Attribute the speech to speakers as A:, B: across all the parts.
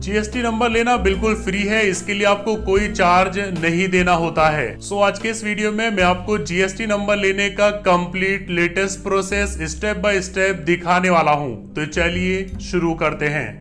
A: GST number लेना बिल्कुल free है, इसके लिए आपको कोई चार्ज नहीं देना होता है। आज के इस वीडियो में मैं आपको जीएसटी नंबर लेने का complete latest process step by step दिखाने वाला हूं। तो चलिए शुरू करते हैं।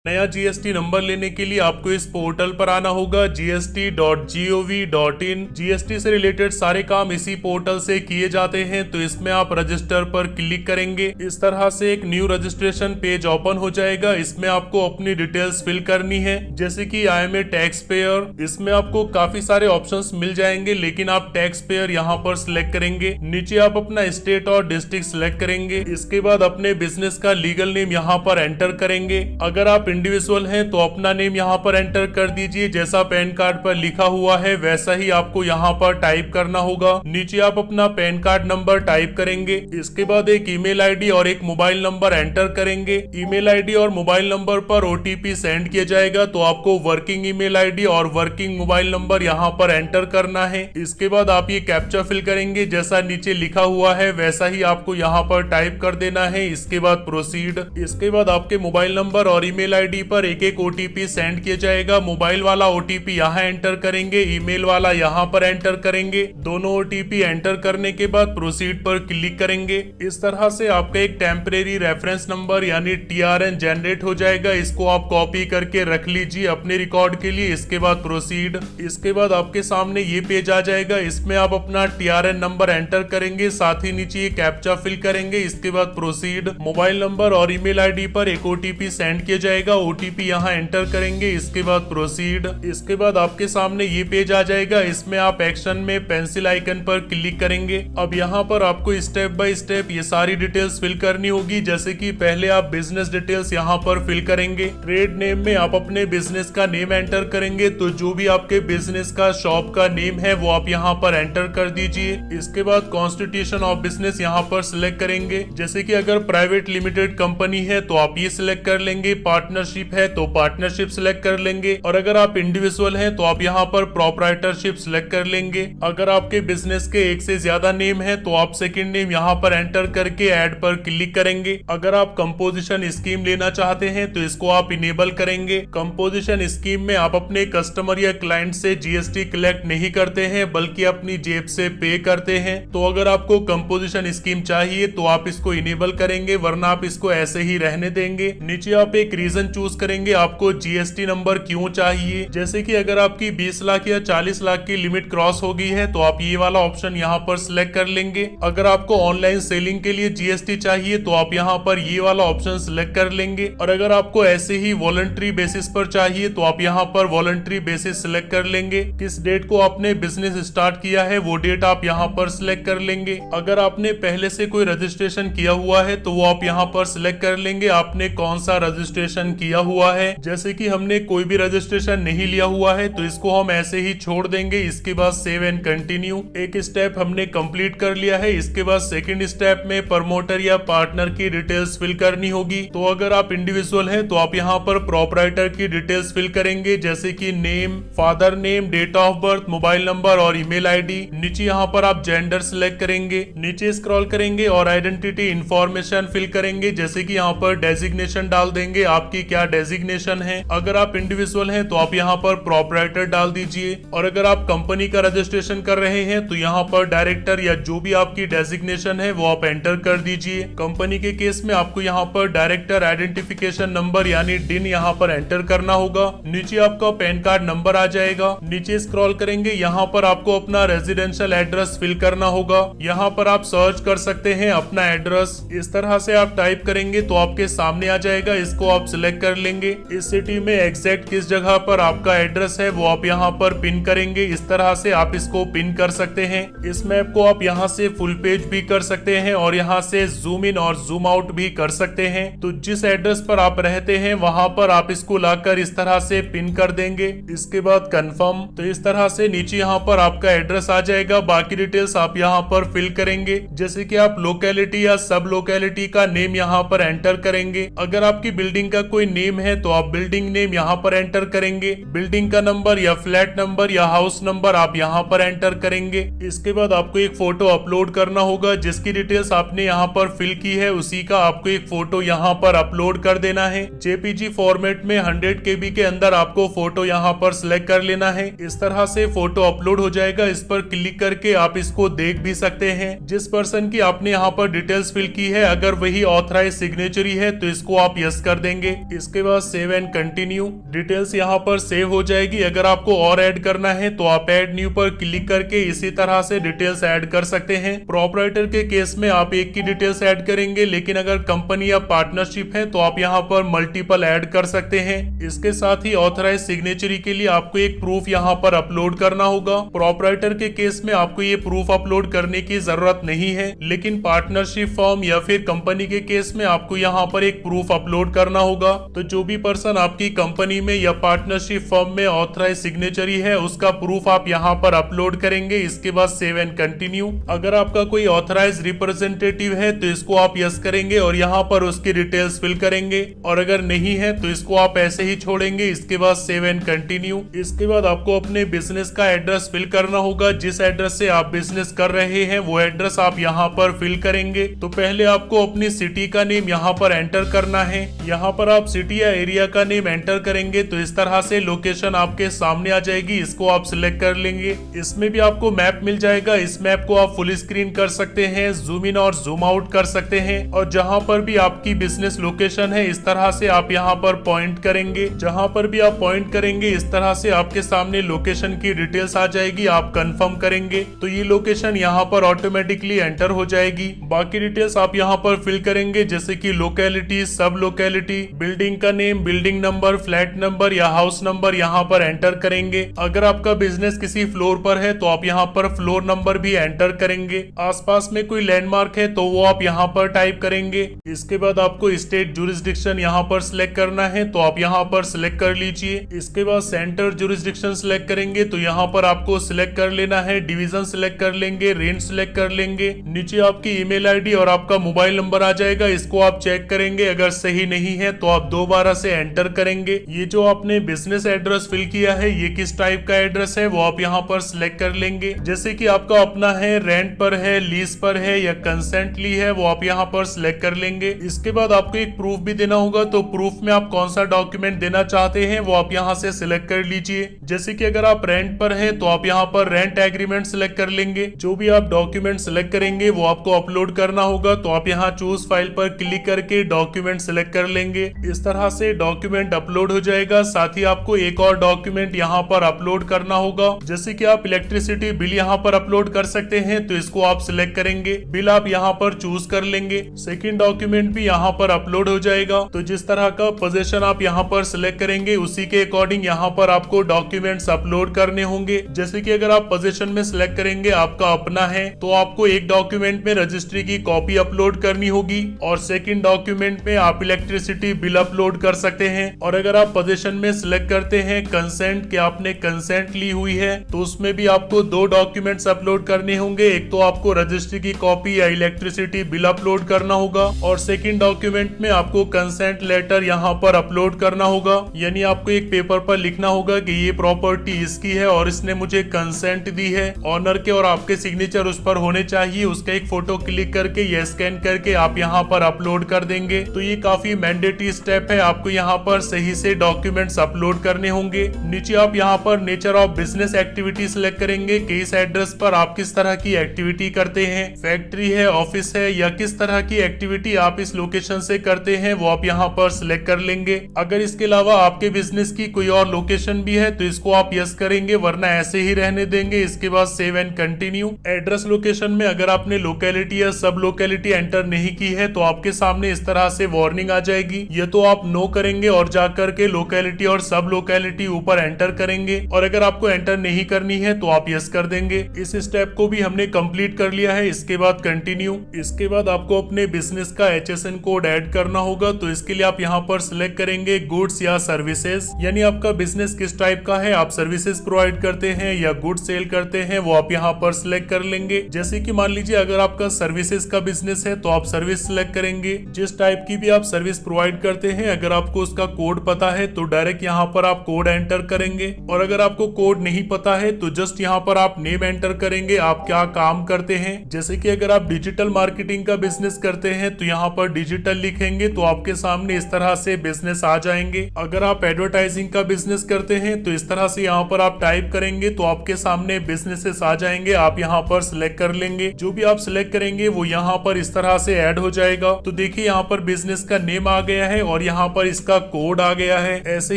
A: नया जीएसटी नंबर लेने के लिए आपको इस पोर्टल पर आना होगा gst.gov.in। जीएसटी से रिलेटेड सारे काम इसी पोर्टल से किए जाते हैं। तो इसमें आप रजिस्टर पर क्लिक करेंगे। इस तरह से एक न्यू रजिस्ट्रेशन पेज ओपन हो जाएगा। इसमें आपको अपनी डिटेल्स फिल करनी है, जैसे कि I am a taxpayer. इसमें आपको काफी सारे ऑप्शंस मिल जाएंगे, लेकिन आप टैक्स पेयर यहाँ पर सिलेक्ट करेंगे। नीचे आप अपना स्टेट और डिस्ट्रिक्ट सिलेक्ट करेंगे। इसके बाद अपने बिजनेस का लीगल नेम यहाँ पर एंटर करेंगे। अगर आप इंडिविजुअल हैं तो अपना नेम यहाँ पर एंटर कर दीजिए, जैसा पैन कार्ड पर लिखा हुआ है वैसा ही आपको यहाँ पर टाइप करना होगा। नीचे आप अपना पैन कार्ड नंबर टाइप करेंगे। इसके बाद एक ईमेल आईडी और एक मोबाइल नंबर एंटर करेंगे। ईमेल आईडी और मोबाइल नंबर पर ओटीपी सेंड किया जाएगा, तो आपको वर्किंग ईमेल आईडी और वर्किंग मोबाइल नंबर यहाँ पर एंटर करना है। इसके बाद आप ये कैप्चा फिल करेंगे, जैसा नीचे लिखा हुआ है वैसा ही आपको यहाँ पर टाइप कर देना है। इसके बाद प्रोसीड। इसके बाद आपके मोबाइल नंबर और ईमेल आईडी पर एक एक ओटीपी सेंड किया जाएगा। मोबाइल वाला ओटीपी यहाँ एंटर करेंगे, ईमेल वाला यहाँ पर एंटर करेंगे। दोनों ओटीपी एंटर करने के बाद प्रोसीड पर क्लिक करेंगे। इस तरह से आपका एक टेम्परेरी रेफरेंस नंबर यानी टीआरएन जनरेट हो जाएगा। इसको आप कॉपी करके रख लीजिए अपने रिकॉर्ड के लिए। इसके बाद प्रोसीड। इसके बाद आपके सामने ये पेज आ जाएगा। इसमें आप अपना टीआरएन नंबर एंटर करेंगे, साथ ही नीचे ये कैप्चा फिल करेंगे। इसके बाद प्रोसीड। मोबाइल नंबर और ईमेल आईडी पर एक ओटीपी सेंड किया जाएगा, ओटीपी यहाँ एंटर करेंगे। इसके बाद प्रोसीड। इसके बाद आपके सामने ये पेज आ जाएगा। इसमें आप एक्शन में पेंसिल आइकन पर क्लिक करेंगे। अब यहाँ पर आपको स्टेप बाय स्टेप ये सारी डिटेल्स फिल करनी होगी, जैसे कि पहले आप बिजनेस डिटेल्स यहाँ पर फिल करेंगे। ट्रेड नेम में आप अपने बिजनेस का नेम एंटर करेंगे, तो जो भी आपके बिजनेस का शॉप का नेम है वो आप यहाँ पर एंटर कर दीजिए। इसके बाद कॉन्स्टिट्यूशन ऑफ बिजनेस यहाँ पर सिलेक्ट करेंगे, जैसे कि अगर प्राइवेट लिमिटेड कंपनी है तो आप ये सिलेक्ट कर लेंगे, पार्टनरशिप है तो पार्टनरशिप सिलेक्ट कर लेंगे, और अगर आप इंडिविजुअल हैं तो आप यहाँ पर प्रोप्राइटरशिप सिलेक्ट कर लेंगे। अगर आपके बिजनेस के एक से ज्यादा नेम है तो आप सेकंड नेम यहाँ पर एंटर करके ऐड पर क्लिक करेंगे। अगर आप कंपोजिशन स्कीम लेना चाहते हैं तो इसको आप इनेबल करेंगे। कंपोजिशन स्कीम में आप अपने कस्टमर या क्लाइंट से जीएसटी कलेक्ट नहीं करते हैं, बल्कि अपनी जेब से पे करते हैं। तो अगर आपको कंपोजिशन स्कीम चाहिए तो आप इसको इनेबल करेंगे, वरना आप इसको ऐसे ही रहने देंगे। नीचे आप एक रीजन चूज करेंगे आपको जीएसटी नंबर क्यों चाहिए, जैसे कि अगर आपकी 20 लाख या 40 लाख की लिमिट क्रॉस हो गई है तो आप ये वाला ऑप्शन यहाँ पर सिलेक्ट कर लेंगे। अगर आपको ऑनलाइन सेलिंग के लिए जीएसटी चाहिए तो आप यहाँ पर ये वाला ऑप्शन सिलेक्ट कर लेंगे, और अगर आपको ऐसे ही वॉलंटरी बेसिस पर चाहिए तो आप यहाँ पर वॉलंटरी बेसिस सिलेक्ट कर लेंगे। किस डेट को आपने बिजनेस स्टार्ट किया है वो डेट आप यहाँ पर सिलेक्ट कर लेंगे। अगर आपने पहले से कोई रजिस्ट्रेशन किया हुआ है तो वो आप यहाँ पर सिलेक्ट कर लेंगे आपने कौन सा रजिस्ट्रेशन किया हुआ है। जैसे कि हमने कोई भी रजिस्ट्रेशन नहीं लिया हुआ है तो इसको हम ऐसे ही छोड़ देंगे। इसके बाद सेव एंड कंटिन्यू। एक स्टेप हमने कंप्लीट कर लिया है। इसके बाद सेकंड स्टेप में प्रमोटर या पार्टनर की डिटेल्स फिल करनी होगी। तो अगर आप इंडिविजुअल हैं तो आप यहाँ पर प्रोप्राइटर की डिटेल्स फिल करेंगे, जैसे कि name, father name, date of birth, mobile number और ईमेल आईडी। नीचे यहाँ पर आप जेंडर सिलेक्ट करेंगे, नीचे स्क्रॉल करेंगे और आइडेंटिटी इंफॉर्मेशन फिल करेंगे, जैसे कि यहाँ पर डेजिग्नेशन डाल देंगे, आपकी क्या डेजिग्नेशन है। अगर आप इंडिविजुअल हैं तो आप यहाँ पर प्रोप्राइटर डाल दीजिए, और अगर आप कंपनी का रजिस्ट्रेशन कर रहे हैं तो यहाँ पर डायरेक्टर या जो भी आपकी डेजिग्नेशन है वो आप एंटर कर दीजिए। कंपनी के केस में आपको यहाँ पर डायरेक्टर आइडेंटिफिकेशन नंबर यानी डिन यहाँ पर एंटर करना होगा। नीचे आपका पैन कार्ड नंबर आ जाएगा। नीचे स्क्रॉल करेंगे, यहाँ पर आपको अपना रेजिडेंशियल एड्रेस फिल करना होगा। यहाँ पर आप सर्च कर सकते हैं अपना एड्रेस। इस तरह से आप टाइप करेंगे तो आपके सामने आ जाएगा। इसको आप सिलेक्ट कर लेंगे। इस सिटी में एग्जैक्ट किस जगह पर आपका एड्रेस है वो आप यहाँ पर पिन करेंगे। इस तरह से आप इसको पिन कर सकते हैं। इस मैप को आप यहाँ से फुल पेज भी कर सकते हैं और यहाँ से जूम इन और जूम आउट भी कर सकते हैं। तो जिस एड्रेस पर आप रहते हैं वहां पर आप इसको लाकर इस तरह से पिन कर देंगे। इसके बाद कंफर्म। तो इस तरह से नीचे यहाँ पर आपका एड्रेस आ जाएगा। बाकी डिटेल्स आप यहाँ पर फिल करेंगे, जैसे कि आप लोकेलिटी या सब लोकेलिटी का नेम यहाँ पर एंटर करेंगे। अगर आपकी बिल्डिंग का कोई कोई नेम है तो आप बिल्डिंग नेम यहाँ पर एंटर करेंगे, बिल्डिंग का नंबर या फ्लैट नंबर या हाउस नंबर आप यहाँ पर एंटर करेंगे। इसके बाद आपको एक फोटो अपलोड करना होगा, जिसकी डिटेल्स आपने यहाँ पर फिल की है उसी का आपको एक फोटो यहाँ पर अपलोड कर देना है। जेपीजी फॉर्मेट में 100 KB के अंदर आपको फोटो यहाँ पर सिलेक्ट कर लेना है। इस तरह से फोटो अपलोड हो जाएगा। इस पर क्लिक करके आप इसको देख भी सकते हैं। जिस पर्सन की आपने यहाँ पर डिटेल्स फिल की है अगर वही ऑथराइज सिग्नेचरी है तो इसको आप यस कर देंगे। इसके बाद सेव एंड कंटिन्यू, डिटेल्स यहाँ पर सेव हो जाएगी। अगर आपको और ऐड करना है तो आप ऐड न्यू पर क्लिक करके इसी तरह से डिटेल्स ऐड कर सकते हैं। प्रोपराइटर के केस में आप एक की डिटेल्स ऐड करेंगे, लेकिन अगर कंपनी या पार्टनरशिप है तो आप यहाँ पर मल्टीपल ऐड कर सकते हैं। इसके साथ ही ऑथराइज सिग्नेचरी के लिए आपको एक प्रूफ यहाँ पर अपलोड करना होगा। प्रोपराइटर के केस में आपको ये प्रूफ अपलोड करने की जरूरत नहीं है, लेकिन पार्टनरशिप फर्म या फिर कंपनी के केस में आपको यहाँ पर एक प्रूफ अपलोड करना होगा। तो जो भी पर्सन आपकी कंपनी में या पार्टनरशिप फर्म में ऑथराइज सिग्नेचरी है उसका प्रूफ आप यहाँ पर अपलोड करेंगे। इसके बाद सेव एंड कंटिन्यू। अगर आपका कोई ऑथराइज रिप्रेजेंटेटिव है तो इसको आप यस करेंगे और यहाँ पर उसकी डिटेल्स फिल करेंगे, और अगर नहीं है तो इसको आप ऐसे ही छोड़ेंगे। इसके बाद सेव एंड कंटिन्यू। इसके बाद आपको अपने बिजनेस का एड्रेस फिल करना होगा। जिस एड्रेस से आप बिजनेस कर रहे हैं वो एड्रेस आप यहाँ पर फिल करेंगे। तो पहले आपको अपनी सिटी का नेम यहाँ पर एंटर करना है। यहाँ पर आप सिटी या एरिया का नेम एंटर करेंगे तो इस तरह से लोकेशन आपके सामने आ जाएगी। इसको आप सिलेक्ट कर लेंगे। इसमें भी आपको मैप मिल जाएगा। इस मैप को आप फुल स्क्रीन कर सकते हैं, जूम इन और जूम आउट कर सकते हैं, और जहाँ पर भी आपकी बिजनेस लोकेशन है इस तरह से आप यहाँ पर पॉइंट करेंगे। जहाँ पर भी आप पॉइंट करेंगे इस तरह से आपके सामने लोकेशन की डिटेल्स आ जाएगी। आप कंफर्म करेंगे तो ये लोकेशन यहाँ पर ऑटोमेटिकली एंटर हो जाएगी। बाकी डिटेल्स आप यहाँ पर फिल करेंगे, जैसे कि लोकेलिटी, सब लोकेलिटी, बिल्डिंग का name, building number, flat number या हाउस नंबर यहाँ पर एंटर करेंगे। अगर आपका बिजनेस किसी फ्लोर पर है तो आप यहाँ पर फ्लोर नंबर भी एंटर करेंगे। आसपास में कोई लैंडमार्क है तो वो आप यहाँ पर टाइप करेंगे। इसके बाद आपको स्टेट जुरिस्डिक्शन यहाँ पर सिलेक्ट करना है तो आप यहाँ पर सिलेक्ट कर लीजिए। इसके बाद सेंटर जुरिस्डिक्शन सिलेक्ट करेंगे तो यहाँ पर आपको सिलेक्ट कर लेना है। डिवीजन सिलेक्ट कर लेंगे, रेंज सिलेक्ट कर लेंगे। नीचे आपकी ईमेल आईडी और आपका मोबाइल नंबर आ जाएगा। इसको आप चेक करेंगे, अगर सही नहीं है तो आप दोबारा से एंटर करेंगे। ये जो आपने बिजनेस एड्रेस फिल किया है ये किस टाइप का एड्रेस है वो आप यहाँ पर सिलेक्ट कर लेंगे। जैसे कि आपका अपना है, रेंट पर है, लीज पर है या कंसेंटली है वो आप यहाँ पर सिलेक्ट कर लेंगे। इसके बाद आपको एक प्रूफ भी देना होगा, तो प्रूफ में आप कौन सा डॉक्यूमेंट देना चाहते हैं वो आप यहाँ से सिलेक्ट कर लीजिए। जैसे कि अगर आप रेंट पर है तो आप यहाँ पर रेंट एग्रीमेंट सिलेक्ट कर लेंगे। जो भी आप डॉक्यूमेंट सिलेक्ट करेंगे वो आपको अपलोड करना होगा, तो आप यहाँ चूज फाइल पर क्लिक करके डॉक्यूमेंट सिलेक्ट कर लेंगे। इस तरह से डॉक्यूमेंट अपलोड हो जाएगा। साथ ही आपको एक और डॉक्यूमेंट यहाँ पर अपलोड करना होगा। जैसे कि आप इलेक्ट्रिसिटी बिल यहाँ पर अपलोड कर सकते हैं, तो इसको आप सिलेक्ट करेंगे। बिल आप यहाँ पर चूज कर लेंगे। सेकंड डॉक्यूमेंट भी यहाँ पर अपलोड हो जाएगा। तो जिस तरह का पोजीशन आप यहाँ पर सिलेक्ट करेंगे उसी के अकॉर्डिंग यहाँ पर आपको डॉक्यूमेंट्स अपलोड करने होंगे। जैसे कि अगर आप पोजीशन में सिलेक्ट करेंगे आपका अपना है तो आपको एक डॉक्यूमेंट में रजिस्ट्री की कॉपी अपलोड करनी होगी, और सेकंड डॉक्यूमेंट में आप इलेक्ट्रिसिटी बिल अपलोड कर सकते हैं। और अगर आप पोजीशन में सिलेक्ट करते हैं कंसेंट कि आपने कंसेंट ली हुई है तो उसमें भी आपको दो डॉक्यूमेंट्स अपलोड करने होंगे। एक तो आपको रजिस्ट्री की कॉपी या इलेक्ट्रिसिटी बिल अपलोड करना होगा, और सेकंड डॉक्यूमेंट में आपको कंसेंट लेटर यहाँ पर अपलोड करना होगा। यानी आपको एक पेपर पर लिखना होगा कि ये प्रॉपर्टी इसकी है और इसने मुझे कंसेंट दी है। ऑनर के और आपके सिग्नेचर उस पर होने चाहिए। उसका एक फोटो क्लिक करके या स्कैन करके आप यहाँ पर अपलोड कर देंगे। तो ये काफी मैंडेटरी स्टेप है, आपको यहाँ पर सही से डॉक्यूमेंट्स अपलोड करने होंगे। नीचे आप यहाँ पर nature of business activity select करेंगे कि इस एड्रेस पर आप किस तरह की एक्टिविटी करते हैं, फैक्ट्री है, ऑफिस है या किस तरह की एक्टिविटी आप इस लोकेशन से करते हैं वो आप यहाँ पर सिलेक्ट कर लेंगे। अगर इसके अलावा आपके बिजनेस की कोई और लोकेशन भी है तो इसको आप यस करेंगे, वरना ऐसे ही रहने देंगे। इसके बाद save and continue. Address location में अगर आपने लोकेलिटी या सब लोकेलिटी एंटर नहीं की है तो आपके सामने इस तरह से वार्निंग आ जाएगी। ये तो आप नो करेंगे और जाकर के लोकेलिटी और सब लोकेलिटी ऊपर एंटर करेंगे, और अगर आपको एंटर नहीं करनी है तो आप यस कर देंगे। इस स्टेप को भी हमने कंप्लीट कर लिया है। इसके बाद कंटिन्यू। इसके बाद आपको अपने बिजनेस का HSN कोड ऐड करना होगा, तो इसके लिए आप यहाँ पर सिलेक्ट करेंगे गुड्स या सर्विसेज। यानी आपका बिजनेस किस टाइप का है, आप सर्विसेज प्रोवाइड करते हैं या गुड सेल करते हैं वो आप यहाँ पर सिलेक्ट कर लेंगे। जैसे कि मान लीजिए अगर आपका सर्विसेज का बिजनेस है तो आप सर्विस सिलेक्ट करेंगे। जिस टाइप की भी आप सर्विस प्रोवाइड करते हैं। अगर आपको उसका कोड पता है तो डायरेक्ट यहाँ पर आप कोड एंटर करेंगे, और अगर आपको कोड नहीं पता है तो जस्ट यहाँ पर आप नेम एंटर करेंगे, आप क्या काम करते हैं। जैसे कि अगर आप डिजिटल मार्केटिंग का बिजनेस करते हैं तो यहाँ पर डिजिटल लिखेंगे तो आपके सामने इस तरह से बिजनेस आ जाएंगे। अगर आप एडवर्टाइजिंग का बिजनेस करते हैं तो इस तरह से यहाँ पर आप टाइप करेंगे तो आपके सामने बिजनेसेस आ जाएंगे। आप यहाँ पर सिलेक्ट कर लेंगे, जो भी आप सिलेक्ट करेंगे वो यहाँ पर इस तरह से ऐड हो जाएगा। तो देखिए यहाँ पर बिजनेस का नेम आ गया है और यहाँ पर इसका कोड आ गया है। ऐसे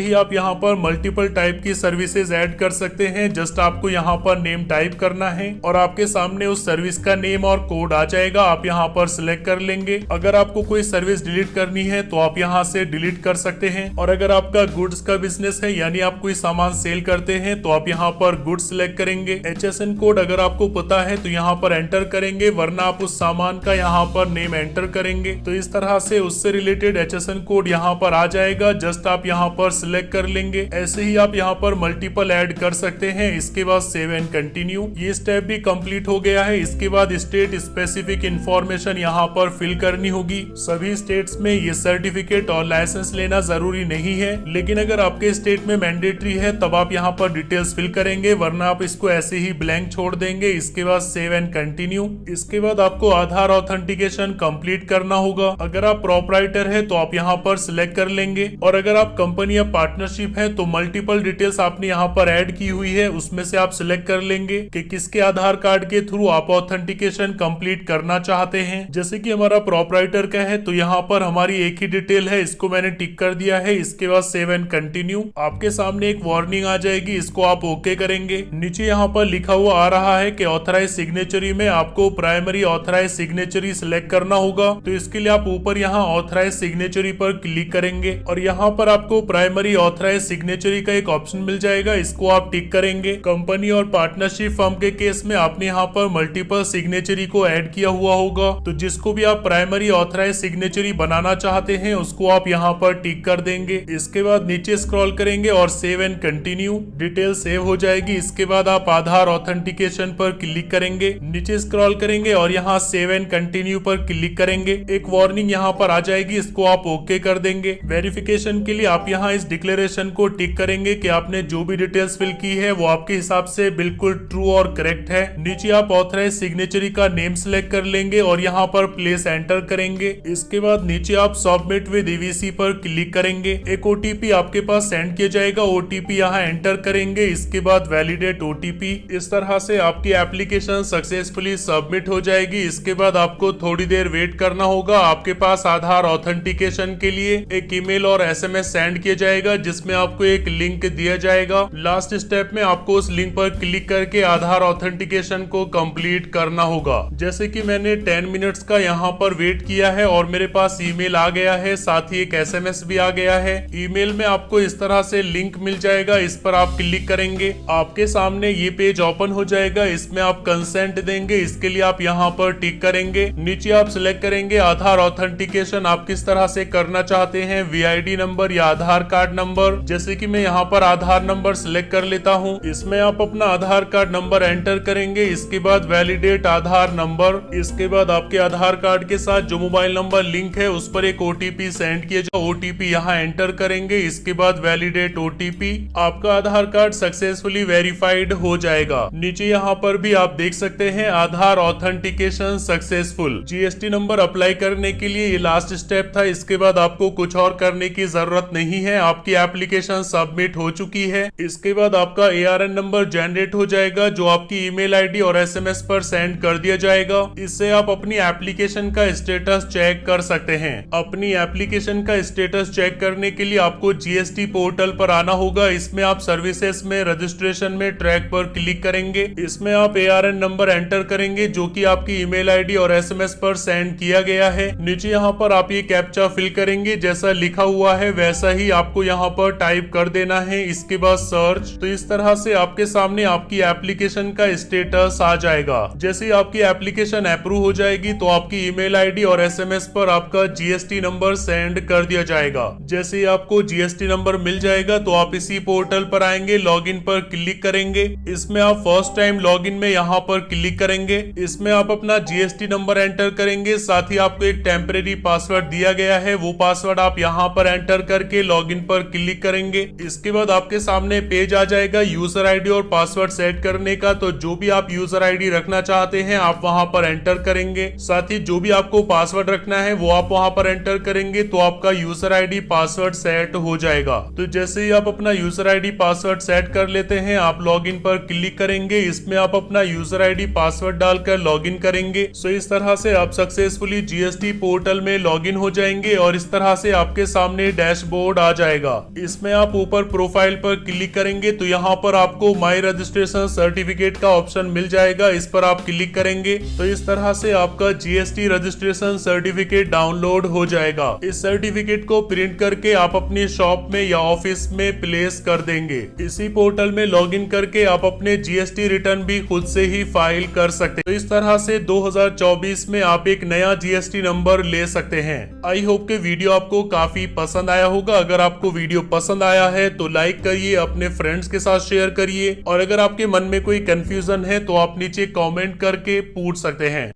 A: ही आप यहाँ पर मल्टीपल टाइप की सर्विसेज ऐड कर सकते हैं। जस्ट आपको यहाँ पर नेम टाइप करना है और आपके सामने उस सर्विस का नेम और कोड आ जाएगा। आप यहाँ पर सिलेक्ट कर लेंगे। अगर आपको कोई सर्विस डिलीट करनी है तो आप यहाँ से डिलीट कर सकते हैं। और अगर आपका गुड्स का बिजनेस है, यानी आप कोई सामान सेल करते हैं, तो आप यहाँ पर गुड्स सिलेक्ट करेंगे। HSN कोड अगर आपको पता है तो यहाँ पर एंटर करेंगे, वरना आप उस सामान का यहाँ पर नेम एंटर करेंगे। तो इस तरह से उससे रिलेटेड HSN कोड यहाँ पर आ जाएगा। जस्ट आप यहाँ पर सिलेक्ट कर लेंगे। ऐसे ही आप यहाँ पर मल्टीपल ऐड कर सकते हैं। इसके बाद सेव एंड कंटिन्यू, ये स्टेप भी कंप्लीट हो गया है। इसके बाद स्टेट स्पेसिफिक इंफॉर्मेशन यहाँ पर फिल करनी होगी। सभी स्टेट्स में ये सर्टिफिकेट और लाइसेंस लेना जरूरी नहीं है, लेकिन अगर आपके स्टेट में मैंडेटरी है तब आप यहाँ पर डिटेल्स फिल करेंगे, वरना आप इसको ऐसे ही ब्लैंक छोड़ देंगे। इसके बाद सेव एंड कंटिन्यू। इसके बाद आपको आधार ऑथेंटिकेशन कंप्लीट करना होगा। अगर आप प्रोपराइटर है तो आप यहाँ पर सिलेक्ट कर लेंगे, और अगर आप कंपनी या पार्टनरशिप है तो मल्टीपल डिटेल्स आपने यहाँ पर ऐड की हुई है, उसमें से आप सिलेक्ट कर लेंगे कि किसके आधार कार्ड के थ्रू आप ऑथेंटिकेशन कंप्लीट करना चाहते हैं। जैसे कि हमारा प्रोपराइटर का है तो यहाँ पर हमारी एक ही डिटेल है, इसको मैंने टिक कर दिया है। इसके बाद सेव एंड कंटिन्यू। आपके सामने एक वार्निंग आ जाएगी, इसको आप ओके करेंगे। नीचे यहाँ पर लिखा हुआ आ रहा है कि ऑथराइज सिग्नेचरी में आपको प्राइमरी ऑथराइज सिग्नेचरी सिलेक्ट करना होगा। तो इसके लिए आप ऊपर यहाँ ऑथराइज सिग्नेचरी पर क्लिक करेंगे और यहाँ पर आपको प्राइमरी ऑथराइज सिग्नेचरी का एक ऑप्शन मिल जाएगा, इसको आप टिक करेंगे। कंपनी और पार्टनरशिप फर्म के केस में आपने यहाँ पर मल्टीपल सिग्नेचरी को ऐड किया हुआ होगा, तो जिसको भी आप प्राइमरी ऑथराइज सिग्नेचरी बनाना चाहते हैं उसको आप यहाँ पर टिक कर देंगे। इसके बाद नीचे स्क्रॉल करेंगे और save and continue. Detail save हो जाएगी। इसके बाद आप आधार ऑथेंटिकेशन पर क्लिक करेंगे, नीचे स्क्रॉल करेंगे और यहाँ सेव एंड कंटिन्यू पर क्लिक करेंगे। एक वार्निंग यहाँ पर आ जाएगी, इसको आप ओके कर देंगे। वेरिफिकेशन के लिए आप यहाँ इस डिक्लेरेशन को टिक करेंगे कि आपने जो भी डिटेल्स फिल की है वो आपके हिसाब से बिल्कुल ट्रू और करेक्ट है। नीचे आप ऑथराइज सिग्नेचरी का नेम सिलेक्ट कर लेंगे और यहाँ पर प्लेस एंटर करेंगे। इसके बाद नीचे आप सबमिट विद EVC पर क्लिक करेंगे। एक OTP आपके पास सेंड किया जाएगा, OTP यहाँ एंटर करेंगे। इसके बाद वैलिडेट OTP। इस तरह से आपकी एप्लीकेशन सक्सेसफुली सबमिट हो जाएगी। इसके बाद आपको थोड़ी देर वेट करना होगा। आपके पास आधार ऑथेंटिकेशन के लिए एक ईमेल और SMS सेंड किया जाएगा, जिसमें आपको एक लिंक दिया जाएगा। लास्ट स्टेप में आपको उस लिंक पर क्लिक करके आधार ऑथेंटिकेशन को कंप्लीट करना होगा। जैसे कि मैंने 10 मिनट्स का यहाँ पर वेट किया है और मेरे पास ईमेल आ गया है, साथ ही एक SMS भी आ गया है। ईमेल में आपको इस तरह से लिंक मिल जाएगा, इस पर आप क्लिक करेंगे, आपके सामने ये पेज ओपन हो जाएगा। इसमें आप कंसेंट देंगे, इसके लिए आप यहाँ पर टिक करेंगे। नीचे आप सिलेक्ट करेंगे आधार ऑथेंटिकेशन आप किस तरह से करना चाहते हैं, VID नंबर या आधार कार्ड नंबर। जैसे कि मैं यहाँ पर आधार नंबर सिलेक्ट कर लेता हूँ। इसमें आप अपना आधार कार्ड नंबर एंटर करेंगे। इसके बाद वैलिडेट आधार नंबर। इसके बाद आपके आधार कार्ड के साथ जो मोबाइल नंबर लिंक है उस पर एक OTP सेंड किया जाए, OTP यहाँ एंटर करेंगे। इसके बाद वैलिडेट OTP। आपका आधार कार्ड सक्सेसफुली वेरीफाइड हो जाएगा। नीचे यहाँ पर भी आप देख सकते हैं Aadhaar authentication successful. GST number apply करने के लिए ये लास्ट स्टेप था। इसके बाद आपको कुछ और करने की जरूरत नहीं है, आपकी एप्लीकेशन सबमिट हो चुकी है। इसके बाद आपका ARN नंबर जनरेट हो जाएगा, जो आपकी ईमेल ID और SMS पर सेंड कर दिया जाएगा। इससे आप अपनी एप्लीकेशन का स्टेटस चेक कर सकते हैं। अपनी एप्लीकेशन का स्टेटस चेक करने के लिए आपको GST पोर्टल पर आना होगा। इसमें आप सर्विसेज में रजिस्ट्रेशन में ट्रैक पर क्लिक करेंगे। इसमें आप ARN नंबर एंटर करेंगे, जो कि आपकी ईमेल ID और SMS पर सेंड किया गया है। नीचे यहाँ पर आप ये कैप्चा फिल करेंगे, जैसा लिखा हुआ है वैसा ही आपको यहाँ पर टाइप कर देना है। इसके बाद सर्च। तो इस तरह से आपके सामने आपकी एप्लीकेशन का स्टेटस आ जाएगा। जैसे ही आपकी एप्लीकेशन अप्रूव हो जाएगी तो आपकी ईमेल ID और SMS पर आपका GST नंबर सेंड कर दिया जाएगा। जैसे ही आपको GST नंबर मिल जाएगा तो आप इसी पोर्टल पर आएंगे, लॉगिन पर क्लिक करेंगे। इसमें आप फर्स्ट टाइम लॉगिन में यहाँ पर क्लिक करेंगे। इसमें आप अपना GST नंबर एंटर करेंगे, साथ ही आपको एक टेम्परेरी पासवर्ड दिया गया है, वो पासवर्ड पासवर्ड आप यहाँ पर एंटर करके लॉगिन पर क्लिक करेंगे। इसके बाद आपके सामने पेज आ जाएगा यूजर आईडी और पासवर्ड सेट करने का। तो जो भी आप यूजर आईडी रखना चाहते हैं आप वहां पर एंटर करेंगे, साथ ही जो भी आपको पासवर्ड रखना है वो आप वहां पर एंटर करेंगे, तो आपका यूजर आईडी पासवर्ड सेट हो जाएगा। तो जैसे ही आप अपना यूजर आईडी पासवर्ड सेट कर लेते हैं आप लॉगिन पर क्लिक करेंगे। इसमें आप अपना यूजर आईडी पासवर्ड डालकर लॉगिन करेंगे। सो इस तरह से आप सक्सेसफुली जीएसटी पोर्टल में लॉगिन हो जाएंगे और इस तरह से आपके सामने डैशबोर्ड आ जाएगा। इसमें आप ऊपर प्रोफाइल पर क्लिक करेंगे तो यहाँ पर आपको माई रजिस्ट्रेशन सर्टिफिकेट का ऑप्शन मिल जाएगा। इस पर आप क्लिक करेंगे तो इस तरह से आपका जीएसटी रजिस्ट्रेशन सर्टिफिकेट डाउनलोड हो जाएगा। इस सर्टिफिकेट को प्रिंट करके आप अपनी शॉप में या ऑफिस में प्लेस कर देंगे। इसी पोर्टल में लॉगिन करके आप अपने जीएसटी रिटर्न भी खुद से ही फाइल कर सकते हैं। तो इस तरह से 2024 में आप एक नया जीएसटी नंबर ले सकते हैं। आई होप के वीडियो आपको काफी पसंद आया होगा। अगर आपको वीडियो पसंद आया है तो लाइक करिए, अपने फ्रेंड्स के साथ शेयर करिए और अगर आपके मन में कोई कंफ्यूजन है तो आप नीचे कमेंट करके पूछ सकते हैं।